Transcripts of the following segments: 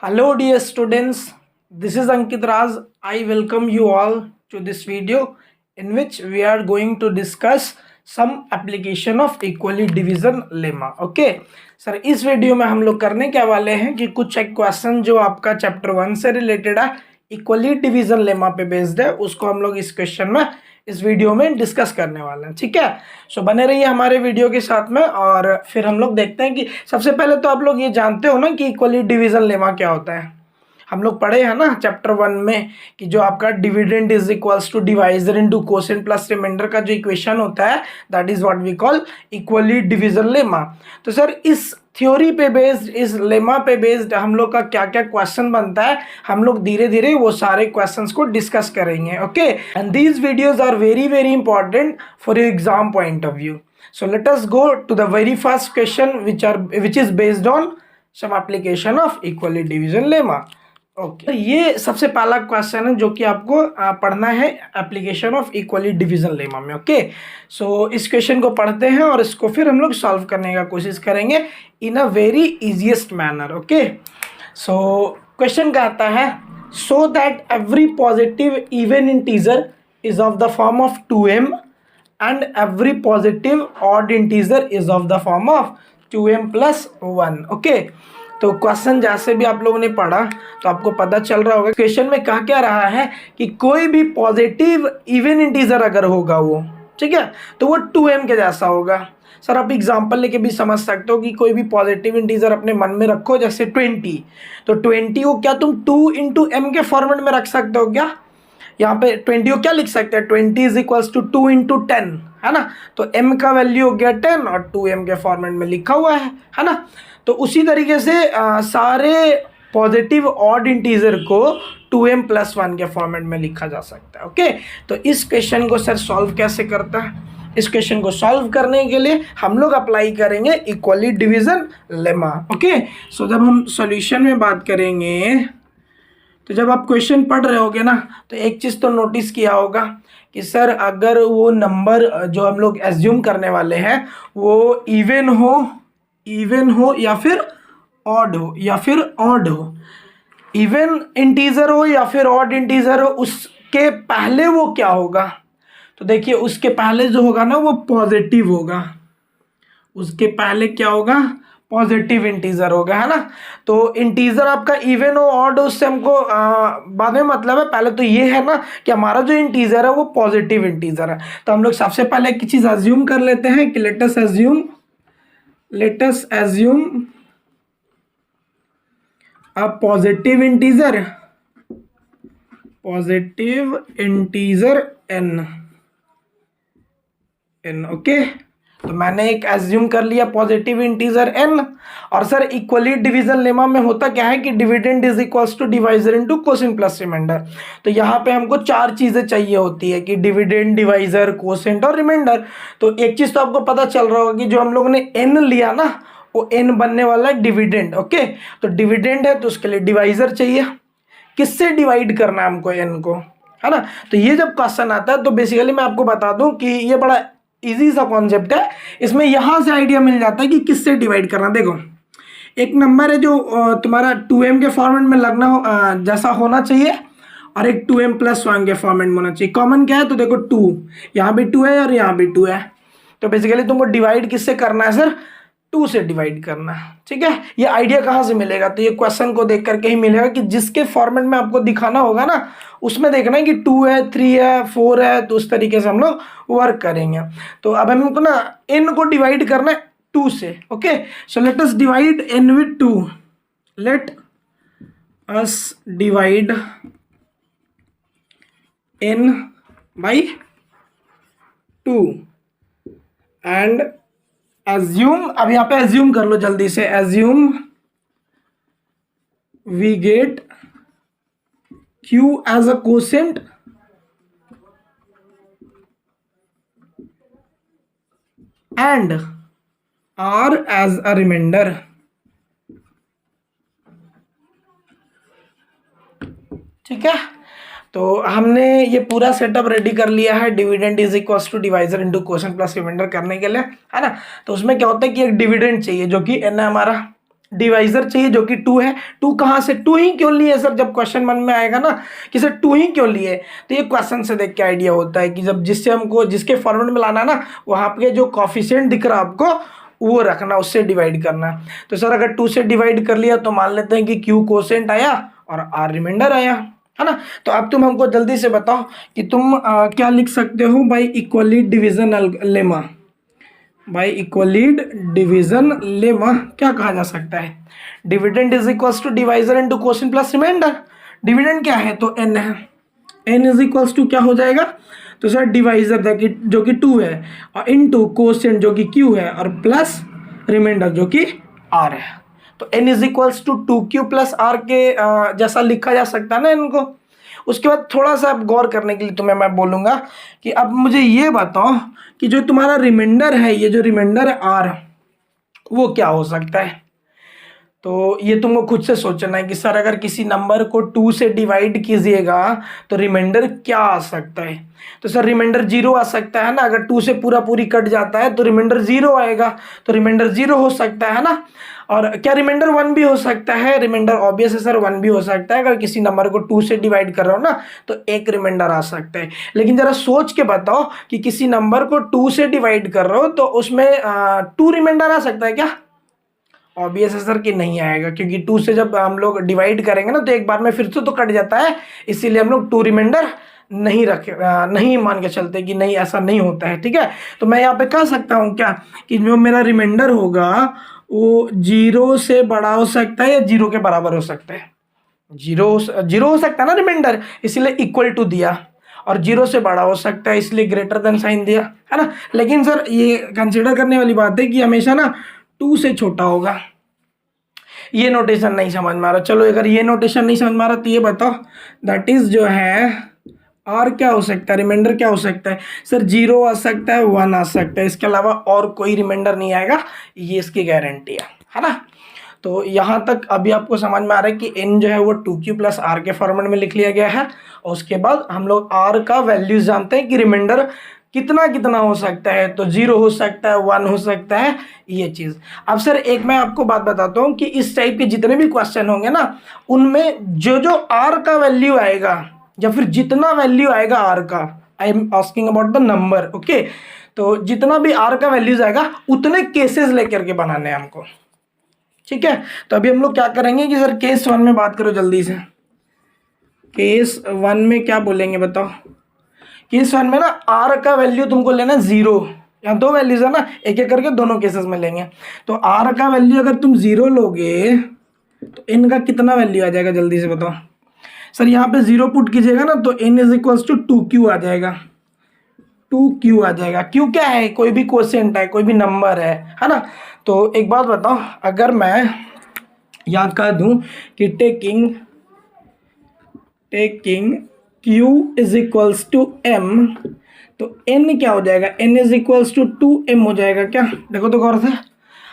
Hello dear students, this is Ankit Raj. I welcome you all to this video in which we are going to discuss some application of equally division lemma. Okay, sir इस video में हम लोग करने क्या वाले हैं कि कुछ एक क्वेश्चन जो आपका चैप्टर 1 से रिलेटेड है, इक्वली डिवीजन लेमा पे बेस्ड है, उसको हम लोग इस क्वेश्चन में इस वीडियो में डिस्कस करने वाले हैं। ठीक है, सो बने रहिए हमारे वीडियो के साथ में और फिर हम लोग देखते हैं कि सबसे पहले तो आप लोग ये जानते हो ना कि इक्वली डिवीजन लेमा क्या होता है। हम लोग पढ़े हैं ना चैप्टर 1 में कि जो आपका dividend is equals to divisor into quotient plus remainder का जो इक्वेशन होता है that is what we call Euclid division lemma. तो सर इस थ्योरी पे बेस्ड, इस लेमा पे बेस्ड हम लोग का क्या क्या क्वेश्चन बनता है, हम लोग धीरे धीरे वो सारे क्वेश्चंस को डिस्कस करेंगे। Okay, and these videos are very very important for your exam point of view. So let us go to the very first question which is based on some application of Euclid division lemma. Okay, ये सबसे पहला question है जो कि आपको पढ़ना है application of Euclid division lemma में। ओके, सो इस क्वेश्चन को पढ़ते हैं और इसको फिर हम लोग सॉल्व करने का कोशिश करेंगे in a very easiest manner. Okay, so question कहता है so that every positive even integer is of the form of 2m and every positive odd integer is of the form of 2m plus 1। Okay, तो question जैसे भी आप लोगों ने पढ़ा तो आपको पता चल रहा होगा क्वेश्चन में कहा क्या रहा है कि कोई भी पॉजिटिव इवन इंटीजर अगर होगा वो, ठीक है, तो वो 2m के जैसा होगा। सर आप एग्जांपल लेके भी समझ सकते हो कि कोई भी पॉजिटिव इंटीजर अपने मन में रखो, जैसे 20, तो 20 को क्या तुम 2 इंटू m के फॉर्मेट में रख सकते हो क्या? यहाँ पे 20 को क्या लिख सकते हैं, 20 इज इक्वल्स टू 2 इंटू 10, है ना। तो m का वैल्यू हो गया 10 और 2m के फॉर्मेट में लिखा हुआ है ना। तो उसी तरीके से सारे पॉजिटिव ऑड इंटीजर को 2m plus 1 के फॉर्मेट में लिखा जा सकता है। ओके, तो इस क्वेश्चन को सर सॉल्व कैसे करता है? इस क्वेश्चन को सॉल्व करने के लिए हम लोग अप्लाई करेंगे इक्वली डिवीजन लेमा। ओके, सो जब हम सॉल्यूशन में बात करेंगे तो जब आप क्वेश्चन पढ़ रहे होगे ना तो एक चीज़ तो नोटिस किया होगा कि सर अगर वो नंबर जो हम लोग एज्यूम करने वाले हैं वो इवन हो या फिर ऑड हो, इवन इंटीजर हो या फिर ऑड इंटीजर हो, उसके पहले वो क्या होगा? तो देखिए उसके पहले जो होगा ना वो पॉजिटिव होगा, उसके पहले क्या होगा? पॉजिटिव इंटीजर होगा, है ना। तो इंटीजर आपका इवन हो ऑड हो उससे हमको बाद में मतलब है, पहले तो ये है ना कि हमारा जो इंटीजर है वो पॉजिटिव इंटीजर है। तो हम लोग सबसे पहले एक चीज अज्यूम कर लेते हैं कि let us assume a positive integer n। Okay, तो मैंने एक एज्यूम कर लिया पॉजिटिव इंटीजर n। और सर इक्वली डिवीजन लेमा में होता क्या है कि dividend is equals to divisor into quotient plus remainder. तो यहाँ पे हमको 4 चीजें चाहिए होती है कि डिविडेंड, डिवाइजर, कोसेंट और रिमाइंडर। तो एक चीज तो आपको पता चल रहा होगा कि जो हम लोग ने n लिया ना वो n बनने वाला है डिविडेंड। ओके, तो डिविडेंड है तो उसके लिए डिवाइजर चाहिए। किससे डिवाइड करना है हमको n को, है ना। तो ये जब क्वेश्चन आता है तो बेसिकली मैं आपको बता दूं कि ये बड़ा इजी सा कॉन्सेप्ट है। इसमें यहां से आइडिया मिल जाता है कि किससे डिवाइड करना। देखो एक नंबर है जो तुम्हारा 2m के फॉर्मेट में लगना जैसा होना चाहिए और एक 2m plus 1 के फॉर्मेट में होना चाहिए। कॉमन क्या है? तो देखो 2, यहाँ भी 2 है और यहाँ भी 2 है। तो बेसिकली तुमको डिवाइड किससे करना है सर? 2 से डिवाइड करना है। ठीक है, ये आइडिया कहाँ से मिलेगा? तो ये क्वेश्चन को देख करके ही मिलेगा कि जिसके फॉर्मेट में आपको दिखाना होगा ना उसमें देखना है कि 2 है, 3 है, 4 है, तो उस तरीके से हम लोग वर्क करेंगे। तो अब हमको ना n को डिवाइड करना है 2 से। Okay, so let us divide n with 2। Let us divide n by 2 and assume, अब यहाँ पे एज्यूम कर लो जल्दी से, assume we get q as a quotient and r as a remainder. ठीक है, तो हमने ये पूरा सेटअप रेडी कर लिया है dividend is equals to divisor into quotient plus remainder करने के लिए, है ना। तो उसमें क्या होता है कि एक डिविडेंड चाहिए जो कि n है हमारा, डिवाइजर चाहिए जो कि 2 है। 2 कहाँ से, 2 ही क्यों लिए सर, जब क्वेश्चन मन में आएगा ना कि सर 2 ही क्यों लिए, तो ये क्वेश्चन से देख के आइडिया होता है कि जब जिससे हमको जिसके फॉर्मेट में लाना ना, वहाँ पे जो कॉफिशिएंट दिख रहा आपको वो रखना, उससे डिवाइड करना। तो सर अगर 2 से डिवाइड कर लिया तो मान लेते हैं कि Q कोसेंट आया और R रिमाइंडर आया, है ना। तो अब तुम हमको जल्दी से बताओ कि तुम क्या लिख सकते हो by equally division lemma. By equally division lemma क्या कहा जा सकता है, dividend is equals to divisor into quotient plus remainder. Dividend क्या है तो n है, n इज इक्वल्स टू क्या हो जाएगा, तो सर डिवाइजर जो कि 2 है और इनटू क्वोशिएंट जो कि q है और प्लस रिमाइंडर जो कि r है। तो n is equals to 2q plus r के जैसा लिखा जा सकता है ना इनको। उसके बाद थोड़ा सा अब गौर करने के लिए तुम्हें मैं बोलूँगा कि अब मुझे ये बताओ कि जो तुम्हारा रिमाइंडर है, ये जो रिमाइंडर है r, वो क्या हो सकता है। तो ये तुमको खुद से सोचना है कि सर अगर किसी नंबर को 2 से डिवाइड कीजिएगा तो रिमाइंडर क्या आ सकता है। तो सर रिमाइंडर 0 आ सकता है ना, अगर 2 से पूरी कट जाता है तो रिमाइंडर 0 आएगा, तो रिमाइंडर 0 हो सकता है ना। और क्या रिमाइंडर 1 भी हो सकता है, रिमाइंडर ऑब्वियस है सर 1 भी हो सकता है। अगर किसी नंबर को 2 से डिवाइड कर रहा हो ना तो एक रिमाइंडर आ सकता है। लेकिन जरा सोच के बताओ कि किसी नंबर को 2 से डिवाइड कर रहे हो तो उसमें 2 रिमाइंडर आ सकता है क्या। ऑब्वियस है सर कि नहीं आएगा, क्योंकि 2 से जब हम लोग डिवाइड करेंगे ना तो एक बार में फिर से तो कट जाता है, इसीलिए हम लोग 2 रिमाइंडर नहीं मान के चलते कि नहीं ऐसा नहीं होता है। ठीक है, तो मैं यहाँ पे कह सकता हूँ क्या कि जो मेरा रिमाइंडर होगा वो 0 से बड़ा हो सकता है या 0 के बराबर हो सकता है। 0 हो सकता है ना रिमाइंडर, इसलिए इक्वल टू दिया, और 0 से बड़ा हो सकता है इसलिए ग्रेटर देन साइन दिया, है ना। लेकिन सर ये कंसिडर करने वाली बात है कि हमेशा ना 2 से छोटा होगा। ये नोटेशन नहीं समझ में आ रहा, चलो अगर ये नोटेशन नहीं समझ में आ रहा तो ये बताओ दैट इज जो है और क्या हो सकता है, रिमाइंडर क्या हो सकता है। सर 0 आ सकता है, 1 आ सकता है, इसके अलावा और कोई रिमाइंडर नहीं आएगा, ये इसकी गारंटी है ना। तो यहाँ तक अभी आपको समझ में आ रहा है कि n जो है वो 2q प्लस r के फॉर्मेट में लिख लिया गया है, और उसके बाद हम लोग r का वैल्यूज जानते हैं कि रिमाइंडर कितना हो सकता है, तो 0 हो सकता है, 1 हो सकता है, ये चीज़। अब सर एक मैं आपको बात बताता हूँ कि इस टाइप के जितने भी क्वेश्चन होंगे ना उनमें जो r का वैल्यू आएगा या फिर जितना वैल्यू आएगा r का, I am asking about the number, okay. तो जितना भी r का वैल्यूज आएगा उतने केसेस लेकर के बनाने हैं हमको, ठीक है। तो अभी हम लोग क्या करेंगे कि सर केस 1 में बात करो जल्दी से। केस 1 में क्या बोलेंगे बताओ। केस 1 में ना r का वैल्यू तुमको लेना 0, यहाँ 2 वैल्यूज है ना, एक एक करके दोनों केसेस में लेंगे। तो r का वैल्यू अगर तुम 0 लोगे तो n का कितना वैल्यू आ जाएगा जल्दी से बताओ। सर यहाँ पे 0 पुट कीजिएगा ना तो n is equals to 2q आ जाएगा, 2q आ जाएगा। q क्या है, कोई भी क्वोशिएंट है, कोई भी नंबर है ना। तो एक बात बताओ, अगर मैं यहाँ कह दूं कि taking q is equals to m, तो n क्या हो जाएगा, n is equals to 2m हो जाएगा क्या। देखो तो गौर से,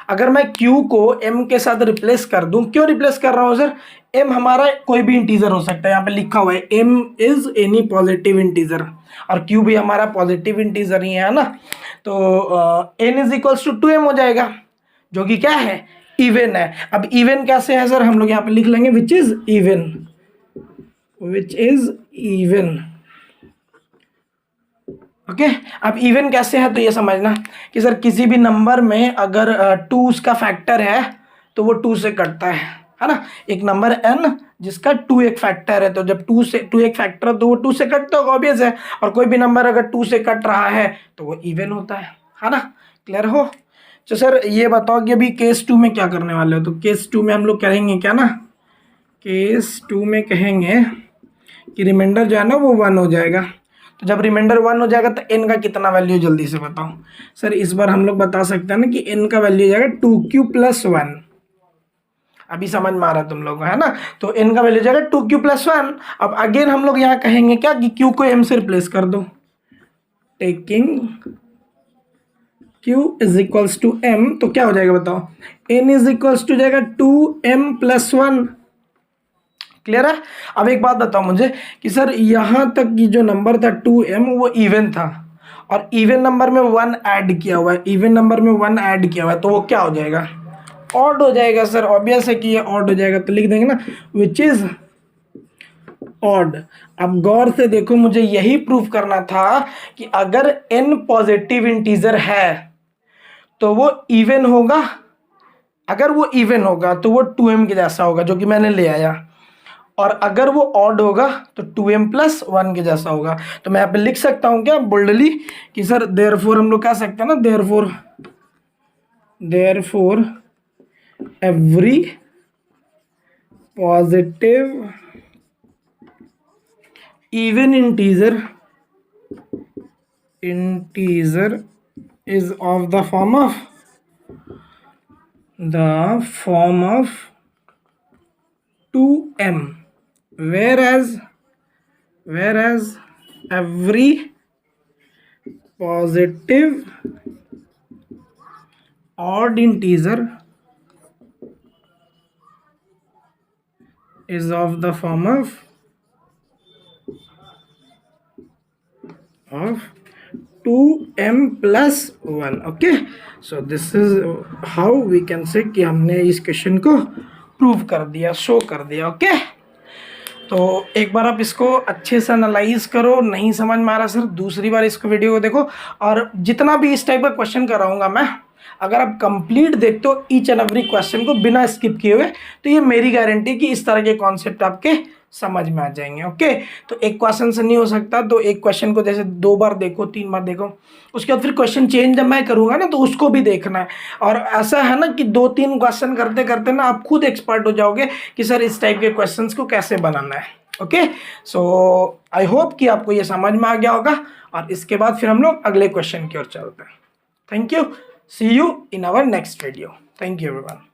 अगर मैं q को m के साथ रिप्लेस कर दूं, क्यों रिप्लेस कर रहा हूं सर, m हमारा कोई भी इंटीजर हो सकता है, यहाँ पे लिखा हुआ है m is any positive integer, और q भी हमारा पॉजिटिव इंटीजर ही है ना। तो n is equals to 2m हो जाएगा, जो कि क्या है, इवन है। अब इवन कैसे है सर, हम लोग यहाँ पे लिख लेंगे विच इज इवन, ओके। अब इवन कैसे है तो ये समझना कि सर किसी भी नंबर में अगर 2 उसका फैक्टर है तो वो 2 से कटता है ना। एक नंबर n जिसका 2 एक फैक्टर है, तो जब 2 एक फैक्टर है तो वो 2 से कटता होगा, ऑब्वियस है। और कोई भी नंबर अगर 2 से कट रहा है तो वो इवन होता है ना। क्लियर हो। तो सर ये बताओ कि अभी केस 2 में क्या करने वाले हो। तो केस 2 में हम लोग कहेंगे क्या ना, केस 2 में कहेंगे कि रिमाइंडर जो है ना वो 1 हो जाएगा। तो जब रिमाइंडर 1 हो जाएगा तो n का कितना वैल्यू जल्दी से बताओ। सर इस बार हम लोग बता सकते हैं ना कि n का वैल्यू हो जाएगा 2q प्लस 1। अभी समझ में आ रहा है तुम लोग, है ना। तो n का वैल्यू हो जाएगा 2q प्लस 1। अब अगेन हम लोग यहाँ कहेंगे क्या कि q को m से रिप्लेस कर दो, taking q is equals to m, तो क्या हो जाएगा बताओ, n इज इक्वल्स टू जाएगा 2m प्लस 1। क्लियर है। अब एक बात बताओ मुझे कि सर यहाँ तक की जो नंबर था 2m वो इवन था, और इवन नंबर में 1 ऐड किया हुआ है, इवन नंबर में 1 ऐड किया हुआ है, तो वो क्या हो जाएगा, ऑड हो जाएगा सर, ऑब्वियस है कि ये ऑड हो जाएगा, तो लिख देंगे ना विच इज ऑड। अब गौर से देखो, मुझे यही प्रूव करना था कि अगर n पॉजिटिव इंटीजर है तो वो इवन होगा, अगर वो इवन होगा तो वो 2m के जैसा होगा जो कि मैंने ले आया, और अगर वो ऑड होगा तो 2m प्लस 1 के जैसा होगा। तो मैं यहाँ पे लिख सकता हूँ क्या बोल्डली कि सर देयरफॉर, हम लोग कह सकते हैं ना therefore every positive even integer is of the form of 2m, whereas every positive odd integer is of the form of 2m plus 1। Okay, so this is how we can say कि हमने इस question को prove कर दिया, show कर दिया। Okay, तो एक बार आप इसको अच्छे से एनालाइज करो, नहीं समझ में आ रहा सर दूसरी बार इसको वीडियो को देखो, और जितना भी इस टाइप का क्वेश्चन कराऊंगा मैं, अगर आप कंप्लीट देखते हो ईच एंड एवरी क्वेश्चन को बिना स्किप किए हुए, तो ये मेरी गारंटी कि इस तरह के कॉन्सेप्ट आपके समझ में आ जाएंगे। ओके, तो एक क्वेश्चन से नहीं हो सकता, तो एक क्वेश्चन को जैसे 2 बार देखो, 3 बार देखो, उसके बाद फिर क्वेश्चन चेंज जब मैं करूंगा ना तो उसको भी देखना है। और ऐसा है ना कि 2-3 क्वेश्चन करते करते ना आप खुद एक्सपर्ट हो जाओगे कि सर इस टाइप के क्वेश्चंस को कैसे बनाना है। ओके, सो आई होप कि आपको ये समझ में आ गया होगा, और इसके बाद फिर हम लोग अगले क्वेश्चन की ओर चलते हैं। Thank you, see you in our next video. Thank you everyone.